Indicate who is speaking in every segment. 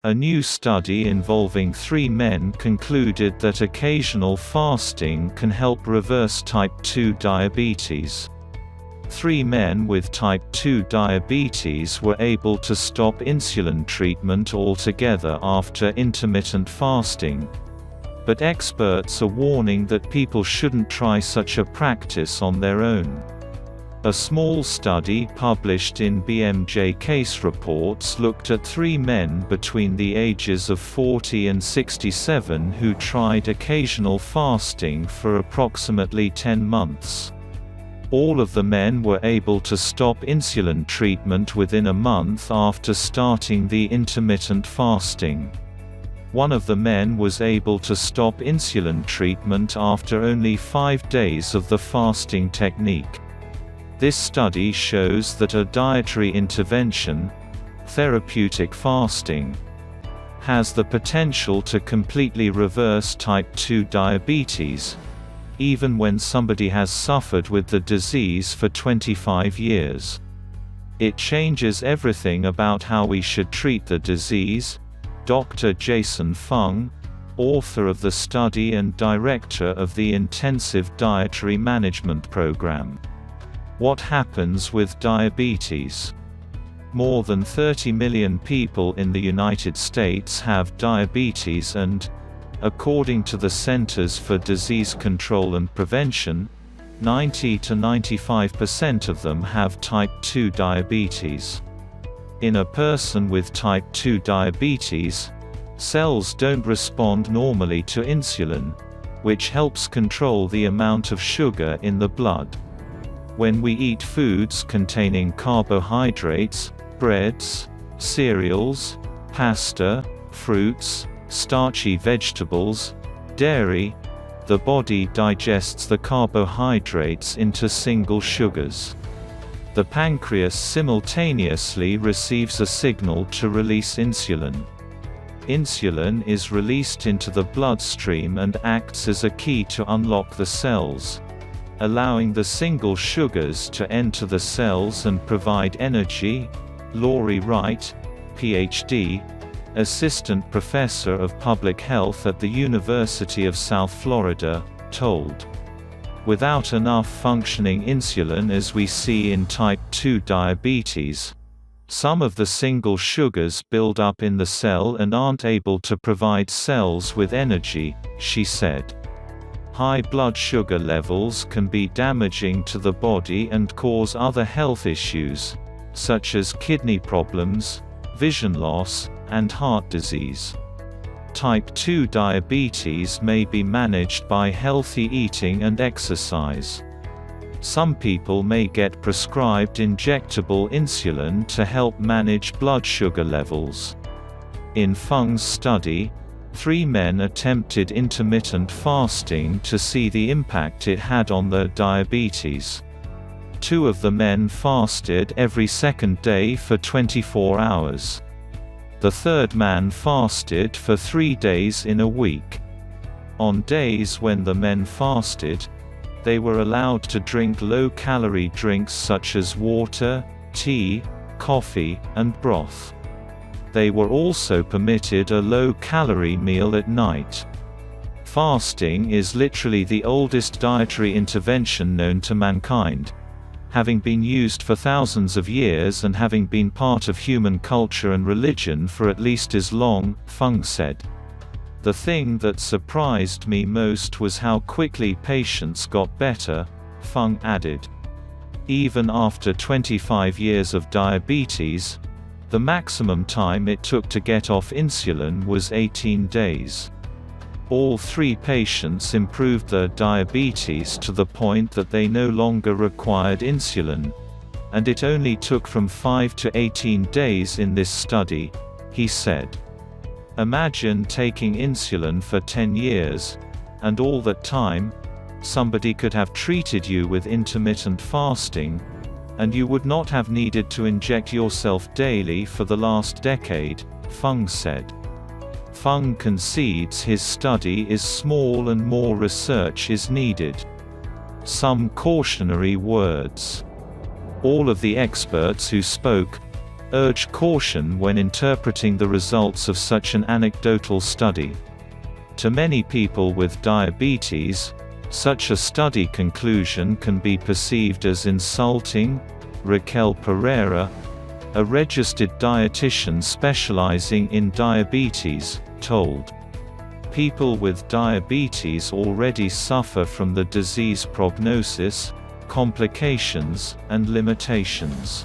Speaker 1: A new study involving 3 men concluded that occasional fasting can help reverse type 2 diabetes. 3 men with type 2 diabetes were able to stop insulin treatment altogether after intermittent fasting. But experts are warning that people shouldn't try such a practice on their own. A small study published in BMJ Case Reports looked at 3 men between the ages of 40 and 67 who tried occasional fasting for approximately 10 months. All of the men were able to stop insulin treatment within a month after starting the intermittent fasting. One of the men was able to stop insulin treatment after only 5 days of the fasting technique. This study shows that a dietary intervention, therapeutic fasting, has the potential to completely reverse type 2 diabetes, even when somebody has suffered with the disease for 25 years. It changes everything about how we should treat the disease. Dr. Jason Fung, author of the study and director of the Intensive Dietary Management Program. What happens with diabetes? More than 30 million people in the United States have diabetes and, according to the Centers for Disease Control and Prevention, 90 to 95% of them have type 2 diabetes. In a person with type 2 diabetes, cells don't respond normally to insulin, which helps control the amount of sugar in the blood. When we eat foods containing carbohydrates, breads, cereals, pasta, fruits, starchy vegetables, dairy, the body digests the carbohydrates into single sugars. The pancreas simultaneously receives a signal to release insulin. Insulin is released into the bloodstream and acts as a key to unlock the cells, allowing the single sugars to enter the cells and provide energy. Laurie Wright, Ph.D., assistant professor of public health at the University of South Florida, told. Without enough functioning insulin as we see in type 2 diabetes, some of the single sugars build up in the cell and aren't able to provide cells with energy, she said. High blood sugar levels can be damaging to the body and cause other health issues, such as kidney problems, vision loss, and heart disease. Type 2 diabetes may be managed by healthy eating and exercise. Some people may get prescribed injectable insulin to help manage blood sugar levels. In Fung's study, 3 men attempted intermittent fasting to see the impact it had on their diabetes. 2 of the men fasted every second day for 24 hours. The 3rd man fasted for 3 days in a week. On days when the men fasted, they were allowed to drink low-calorie drinks such as water, tea, coffee, and broth. They were also permitted a low-calorie meal at night. Fasting is literally the oldest dietary intervention known to mankind, having been used for thousands of years and having been part of human culture and religion for at least as long, Fung said. The thing that surprised me most was how quickly patients got better, Fung added. Even after 25 years of diabetes, the maximum time it took to get off insulin was 18 days. All 3 patients improved their diabetes to the point that they no longer required insulin, and it only took from 5 to 18 days in this study, he said. Imagine taking insulin for 10 years, and all that time, somebody could have treated you with intermittent fasting, and you would not have needed to inject yourself daily for the last decade, Fung said. Fung concedes his study is small and more research is needed. Some cautionary words. All of the experts who spoke, urged caution when interpreting the results of such an anecdotal study. To many people with diabetes, such a study conclusion can be perceived as insulting, Raquel Pereira, a registered dietitian specializing in diabetes, told. People with diabetes already suffer from the disease prognosis, complications, and limitations.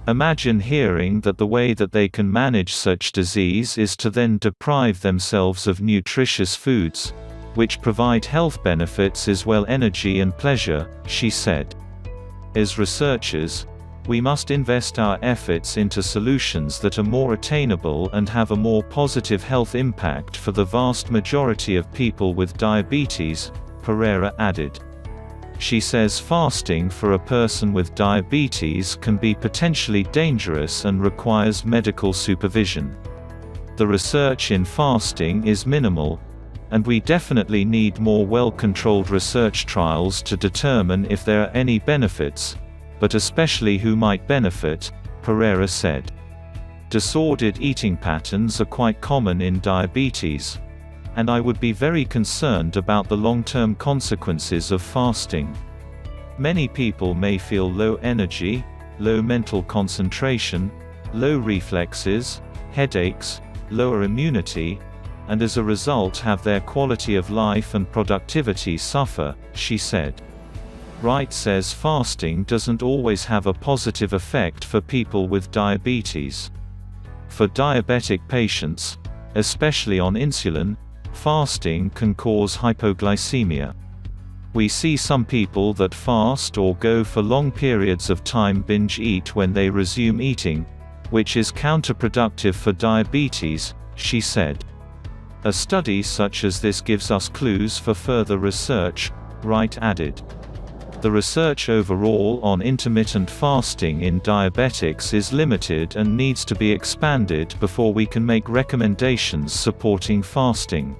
Speaker 1: Imagine hearing that the way that they can manage such disease is to then deprive themselves of nutritious foods, which provide health benefits as well as energy and pleasure, she said. As researchers, we must invest our efforts into solutions that are more attainable and have a more positive health impact for the vast majority of people with diabetes, Pereira added. She says fasting for a person with diabetes can be potentially dangerous and requires medical supervision. The research in fasting is minimal, and we definitely need more well-controlled research trials to determine if there are any benefits, but especially who might benefit, Pereira said. Disordered eating patterns are quite common in diabetes, and I would be very concerned about the long-term consequences of fasting. Many people may feel low energy, low mental concentration, low reflexes, headaches, lower immunity, and as a result have their quality of life and productivity suffer, she said. Wright says fasting doesn't always have a positive effect for people with diabetes. For diabetic patients, especially on insulin, fasting can cause hypoglycemia. We see some people that fast or go for long periods of time binge eat when they resume eating, which is counterproductive for diabetes, she said. A study such as this gives us clues for further research, Wright added. The research overall on intermittent fasting in diabetics is limited and needs to be expanded before we can make recommendations supporting fasting.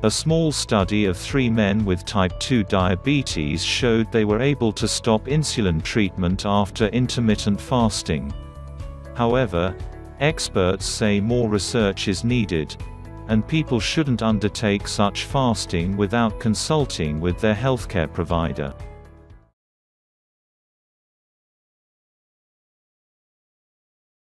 Speaker 1: A small study of 3 men with type 2 diabetes showed they were able to stop insulin treatment after intermittent fasting. However, experts say more research is needed, and people shouldn't undertake such fasting without consulting with their healthcare provider.